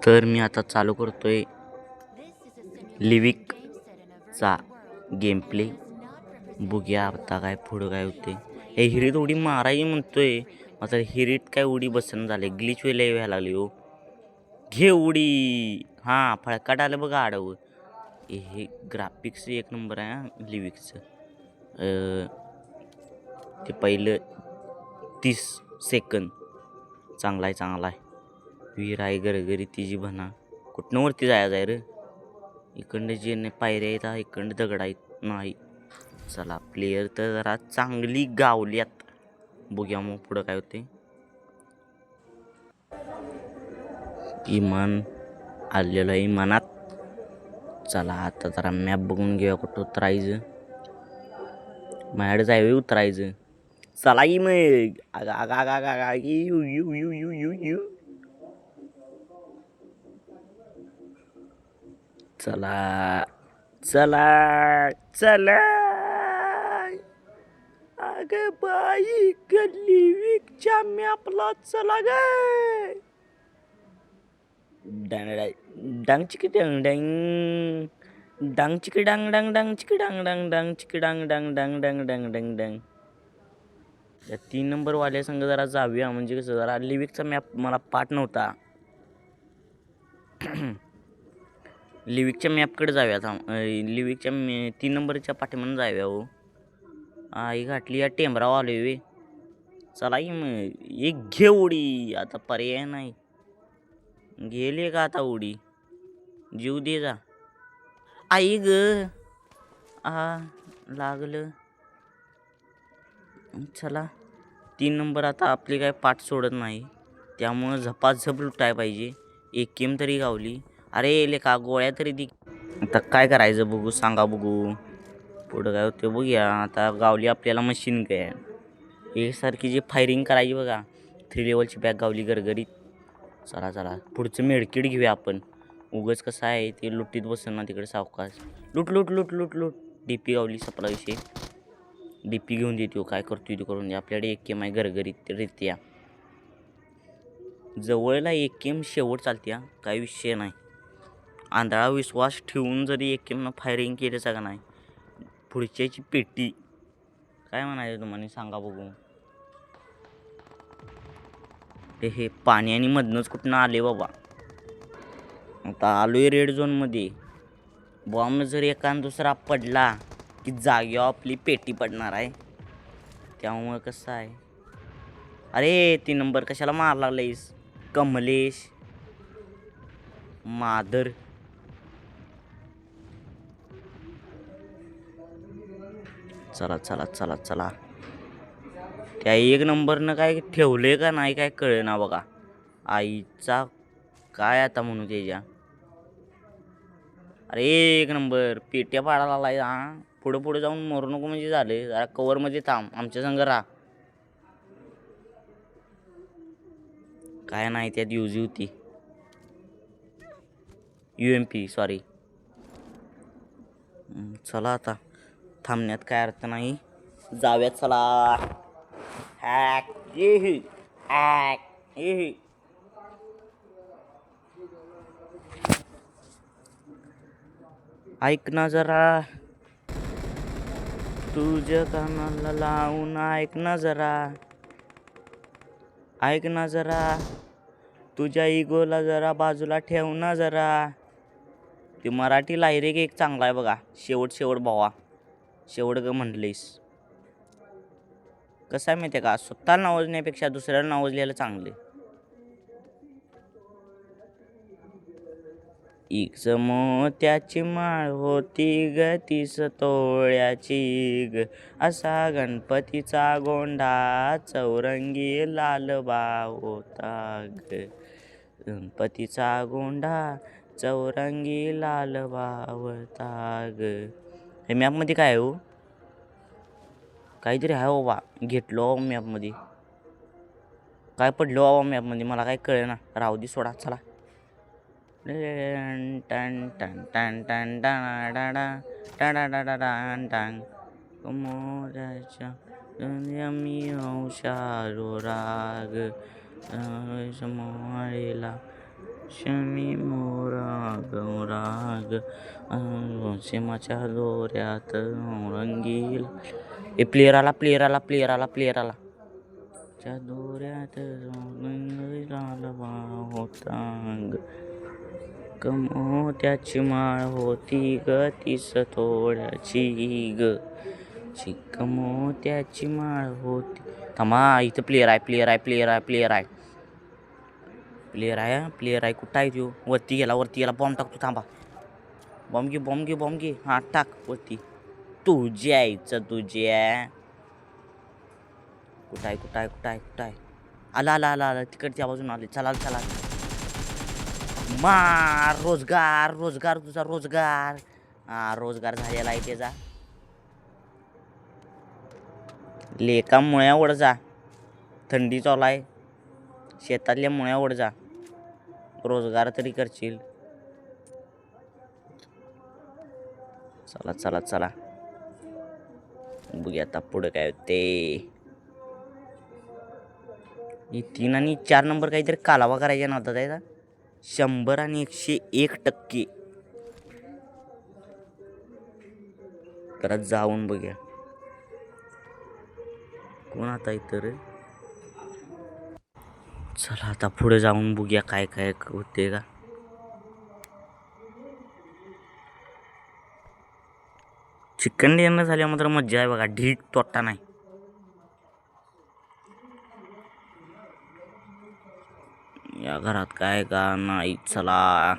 तर मी आता चालू करतोय लिविकचा गेम प्ले. बघूया आता काय पुढं काय होते. हे हिरीत उडी मारायची म्हणतोय, मात्र हिरीत काय उडी बसन झाले, ग्लिच व्हायला लागली हो. घे उडी. हां, फळकाट आलं बघा आडवं. हे ग्राफिक्स एक नंबर आहे हा लिविकचं. ते पहिलं 30 सेकंद चांगला आहे. विहीर आहे गरगरी तिची म्हणा. कुठनं वरती जायचं आहे रे. इकडनं जे पायऱ्या आहेत, इकडनं दगड आहेत नाही. चला प्लेयर तर जरा चांगली गावल्यात. बघूया मग पुढं काय होते. इमान आलेलं आहे इमानात. चला आता जरा मॅप बघून घेऊया कुठं उतरायचं. माझ्याकडे जाय उतरायचं. चला की मग. चला चला चला. अग बाई लिविकच्या मॅपला चला गे. डांग चिकी डांग डांग डांग चिकी डांग डांग डांग चिकी डांग डांग डांग चिकी डांग डांग डांग डांग डांग डांग डांग. या 3 नंबर वाल्या संघ जरा जाऊया, म्हणजे कसं जरा लिविकचा मॅप मला पाठ नव्हता. लिविकच्या मॅपकडे जाऊया. लिविकच्या 3 नंबरच्या पाठीमागून जाऊया हो. ही घातली या टेंबराव आलोय वे. चला की मग एक घे उडी. आता पर्याय नाही. गेले का आता उडी. जीव दे जा. आई ग. लागलं. चला 3 नंबर आता आपली काय पाठ सोडत नाही, त्यामुळं झपाझप लुटाय पाहिजे. एक गेम तरी गावली. अरे लेका गोळ्या तरी दि. आता काय करायचं बघू, सांगा बघू. पुढं काय होतं बघूया. आता गावली आपल्याला मशीन काय एकसारखी जी फायरिंग करायची बघा. 3 लेवलची बॅग गावली गरगरीत. चला पुढचं मेडकिट घेऊया आपण. उगच कसं आहे ते लुटीत बसन ना तिकडे सावकाश. लूट. डीपी गावली सपला विषय. डीपी घेऊन देतो, काय करतोय ते करून दे. आपल्याकडे एक गेम आहे गरगरीत रित्या. जवळला एक गेम शेवट चालत्या, काही विषय नाही. आंधळा विश्वास ठेवून जरी एक गेमनं फायरिंग केलं का नाही, पुढच्याची पेटी काय म्हणायचं तुम्हाला सांगा बघू. हे पाणी आणि मधनंच कुठनं आले बाबा. आता आलोय रेड झोनमध्ये. बॉम्ब जर एकान दुसरा पडला की जागेवर आपली पेटी पडणार आहे. त्यामुळं कसं आहे. अरे 3 नंबर कशाला मार लागलायस कमलेश मादर. चला. त्या 1 नंबरनं काय ठेवले का नाही काय कळे ना बघा. आईचा काय आता म्हणू त्याच्या. अरे 1 नंबर पेट्या पाडायला लागलाय. पुढं जाऊन मरू नको म्हणजे झाले. जरा कवरमध्ये थांब, आमच्या संग राहा. काय नाही त्यात युजी होती. UMP sorry. चला आता थांबण्यात काय अर्थ नाही. जाऊयात चला. हॅक ऐक ना जरा. तुझ्या कानाला लावून ऐक ना जरा. तुझ्या इगोला जरा बाजूला ठेव ना जरा. ते मराठी लायरिक एक चांगला आहे बघा. शेवट भावा. शेवट ग म्हटलीस. कसं आहे माहिती आहे का, स्वतः नावजण्यापेक्षा दुसऱ्याला नावजलेलं चांगले. एक मोत्याची माळ होती ग 30 तोळ्याची ग. असा गणपतीचा गोंडा चौरंगी लालबा होता ग. गणपतीचा गोंडा चौरंगी लालबा होता ग. हे मॅपमध्ये काय आहे हो. काहीतरी आहे बाबा. घेतलो मॅपमध्ये. काय पडलो बाबा मॅपमध्ये मला काय कळे ना. राहू दे सोडा चला. मोराच्या मी औषारो राग समोरेला शमी मोरा गौराग सिमाच्या दोऱ्यात रंगील. ए प्लेयर आला च्या दोऱ्यात होता मोत्याची माळ होती ग तीस तोळ्याची ग. मोत्याची माळ होती. थांबा इथं प्लेयर आहे कुठं आहे तो? वरती गेला बॉम्ब टाकतो. थांबा बॉम्ब घे हा टाक वरती. तुझ्या कुठं आहे? आला तिकडच्या बाजून आले. चला मार. रोजगार तुझा रोजगार. हा रोजगार झालेला आहे त्याचा. लेका मुळ्या ओढ जा. थंडी चालू आहे. शेतातल्या मुळ्या ओढ जा. रोजगार तरी करशील. चला बघूया आता पुढे काय होते. 3 आणि 4 नंबर काहीतरी कालावा करायचा नव्हता त्याचा. 100 आणि 101%. परत जाऊन बघूया कोण आता इतर. चला आता पुढे जाऊन बघूया काय होते का. चिकन डिनर झाल्या मात्र मज्जा आहे बघा. ढीक तोटा नाही. या घरात काय का नाही. चला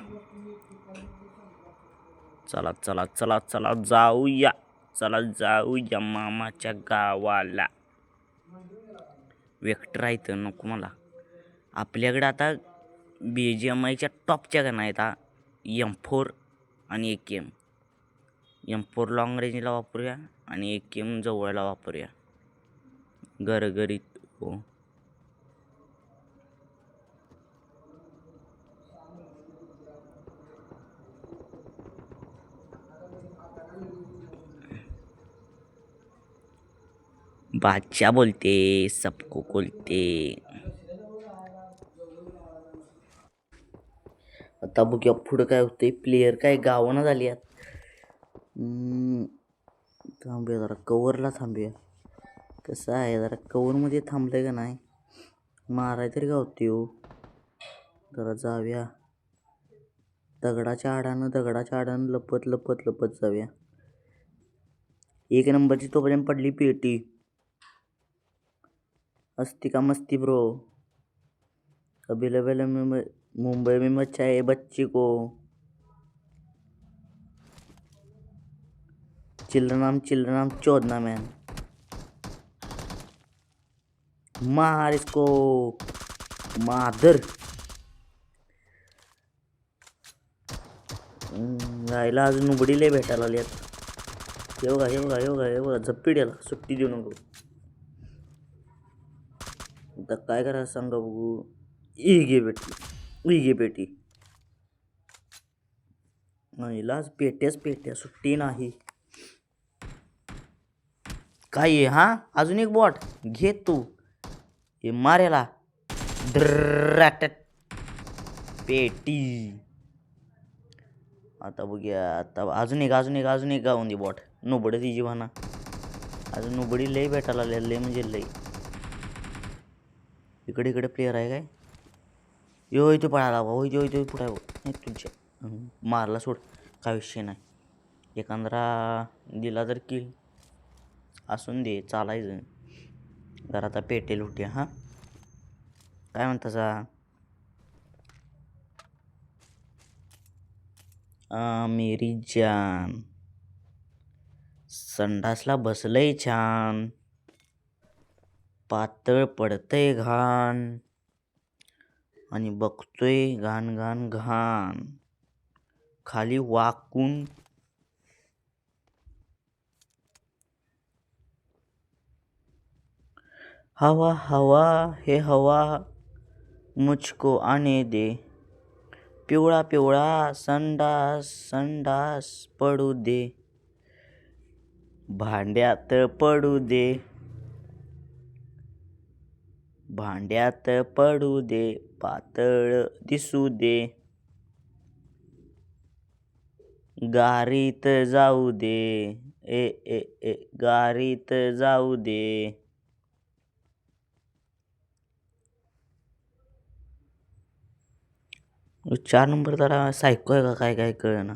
जाऊया मामाच्या गावाला. वेक्टर आहे तर नको मला. आपल्याकडे आता BGMIच्या टॉपच्या गन आहेत. M4 आणि AKM. M4 लॉंग रेंजला वापरूया आणि AKM जवळला वापरूया. गरगरीत हो. बादशाह बोलते सबको बोलते. आता बघूया पुढं काय होते. प्लेयर काय गावानं झाली आहेत. थांबूया जरा कवरला थांबूया. कसं आहे जरा कवरमध्ये थांबलं का नाही माराय तरी गावते हो. जरा जाऊया दगडाच्या आडानं लपत जाऊया. 1 नंबरची तोपर्यंत पडली पेटी. असती का मस्ती ब्रो. अभी मुंबई में मच्छा है बच्ची को. चिल्ड्रन चोदना मैन. मार इसको मादर. राहिला अजून उघडीले भेटायला आल्यात. हे बघा झप्पी द्याला. सुट्टी देऊ नको. आता काय करायचं सांगा बघू. घे पेटी. नाहीलाच पेट्या सुट्टी नाही. काय आहे हा अजून एक बॉट घे तू. हे मारेला पेटी. आता बघूया आता अजून एक गावून दे बॉट. नोबड तिची भाना. अजून नोबडी लय भेटायला लय म्हणजे लय. इकडे प्लेयर आहे काय. यो इथे पळाला होय पुढे नाही तुझ्या. मारला सोड काय विषय नाही. एखादा दिला तर किल असून दे चालायचं. जरा आता पेटेल उठ्या हा. काय म्हणता मेरी जान. संडासला बसलंय छान. पातळ पडतंय घाण आणि बघतोय घाण. खाली वाकून हवा हे हवा मुझको आने दे. पिवळा संडास पडू दे. भांड्यात पडू दे. भांड्यात पडू दे पातळ दिसू दे गारीत जाऊ दे ए ए ए गारीत जाऊ दे. 4 नंबर जरा सायको आहे का काय काय कळना.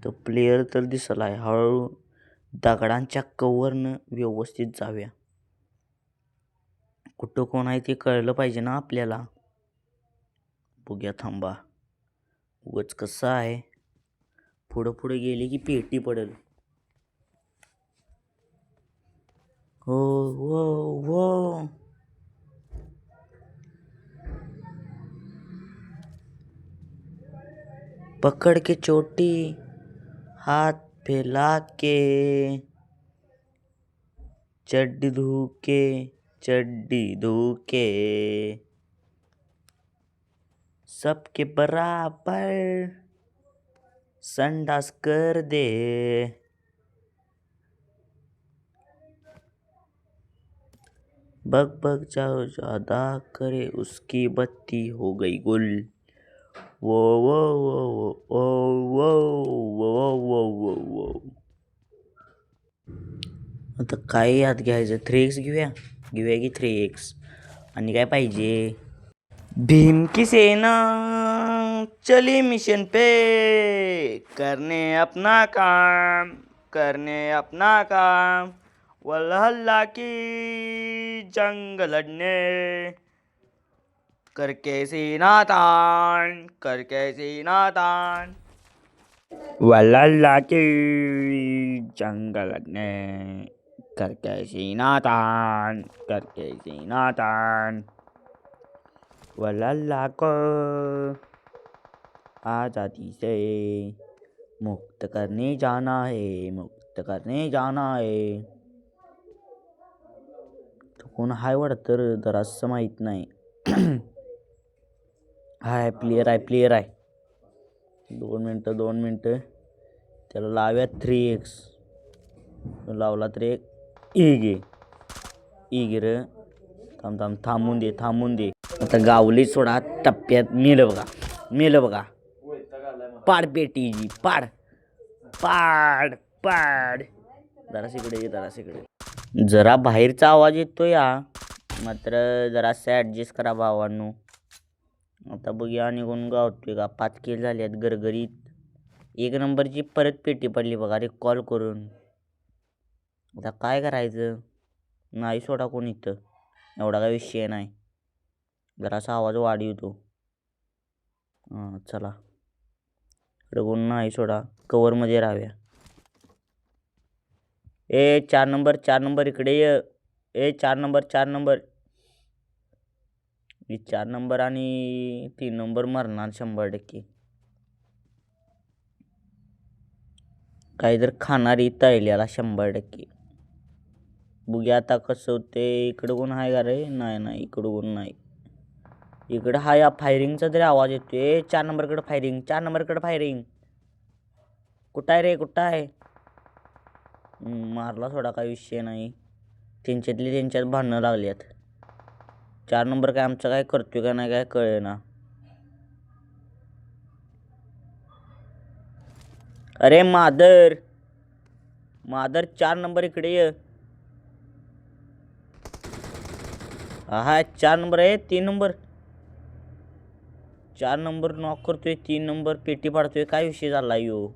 तो प्लेयर तर दिसलाय. हळूहळू दगडांच्या कवरनं व्यवस्थित जाऊया. कुठं कोण आहे ते कळलं पाहिजे ना आपल्याला. बघूया थांबा. उगाच कसं आहे पुढं पुढे गेले की पेटी पडेल. हो हो हो पकड़ के चोटी हाथ फैला के चड्डी धूके सबके बराबर संडास कर दे. बग बग जाओ ज्यादा करे उसकी बत्ती हो गई गुल. वो वो वो वो वो वो वो वो वो. आता काय याद घ्यायचं. 3x घेऊया की 3x. आणि काय पाहिजे. भीम की सेना चली मिशन पे करने अपना काम वल्हल्ला की जंग लड़ने करके सीना तान वल्हल्ला की जंग लड़ने करके सीना तान वल्हल्ला को आज़ादी से मुक्त करने जाना है. तो कोण हाय वाटतं तर असं माहीत नाही. हाय प्लेयर आहे. 2 मिनटं त्याला लाव्या 3x. लावला तर एक गे रे. थांबून दे. आता गावली सोडा टप्प्यात मेलं बघा. पाड पेटीजी पाड. जरासिकडे जरा बाहेरचा आवाज येतो या. मात्र जरासं ॲडजस्ट करा भावांनो. आता बघूया आणि कोण गावतोय का. 5 किल झाल्यात गरगरीत. 1 नंबरची परत पेटी पडली बघा रे कॉल करून. आता काय करायचं. नाही सोडा कोण इथं. एवढा काय विषय नाही. जरासा आवाज वाढवतो. चला इकडे कोण नाही सोडा. कवरमध्ये राहाव्या. 4 नंबर इकडे ये. 4 नंबर 4 नंबर आणि 3 नंबर मरणार 100%. काही तर खाणारी तळल्याला 100%. बघूया आता कसं होते. इकडं कोण आहे का रे. नाही इकडं कोण नाही. इकडं हा या फायरिंगचा तरी आवाज येतोय. 4 नंबरकडे फायरिंग. कुठं आहे. मारला सोडा काही विषय नाही. त्यांच्यात भांडणं लागल्यात. 4 नंबर काय आमचं काय करतोय का नाही काय कळेना. अरे मादर 4 नंबर इकडे ये. हा 4 नंबर आहे. 3 नंबर 4 नंबर नॉक करतोय. 3 नंबर पेटी पाडतोय. काय विषय झाला यो.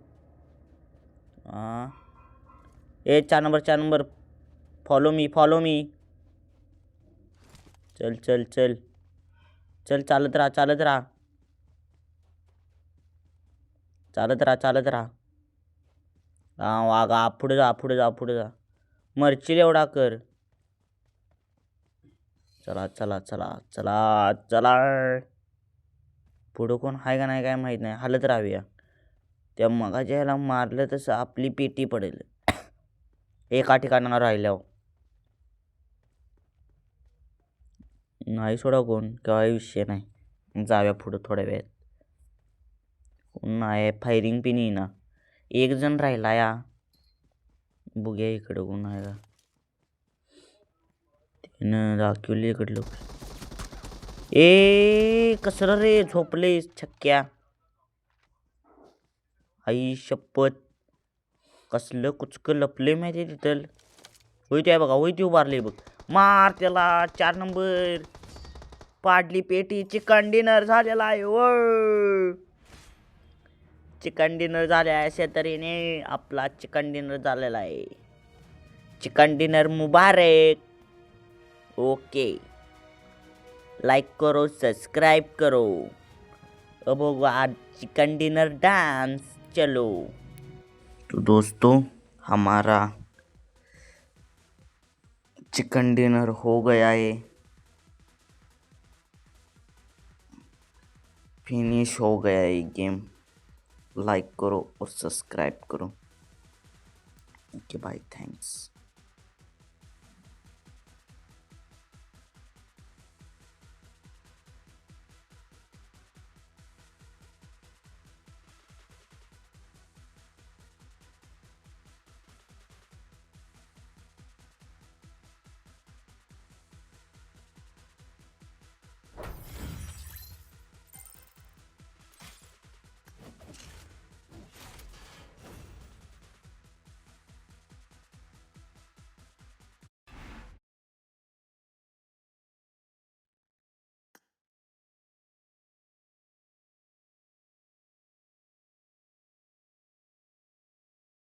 4 नंबर फॉलो मी. चल चालत राहा. वागा पुढे जा. मरचिल एवढा कर. चला. पुढं कोण आहे का नाही काय माहीत नाही. हालत राहाव्या. त्या मगाच्या ह्याला मारलं तसं आपली पेटी पडेल. एका ठिकाणाला राहिल्यावर नाही सोडा कोण. काय विषय नाही. जाव्या पुढं थोड्या वेळात. कोण नाही. फायरिंग पण येईना. 1 जण राहिला या. बघूया इकडं कोण आहे का. हिनं दाखवली इकडलं. ए कसं रे झोपले छक्क्या. आई शपथ कसलं कुचकं लपले माहिती तिथं. होय ते बघा, होय ते उभारले बघ. मार त्याला. 4 नंबर पाडली पेटी. चिकन डिनर झालेला आहे. व चिकन डिनर झाल्या अशा तऱ्हेने आपला चिकन डिनर झालेला आहे. चिकन डिनर मुबारक. ओके, लाइक करो, सब्सक्राइब करो. अब आज चिकन डिनर डांस. चलो तो दोस्तों, हमारा चिकन डिनर हो गया है, फिनिश हो गया है गेम. लाइक करो और सब्सक्राइब करो. Okay bye, thanks.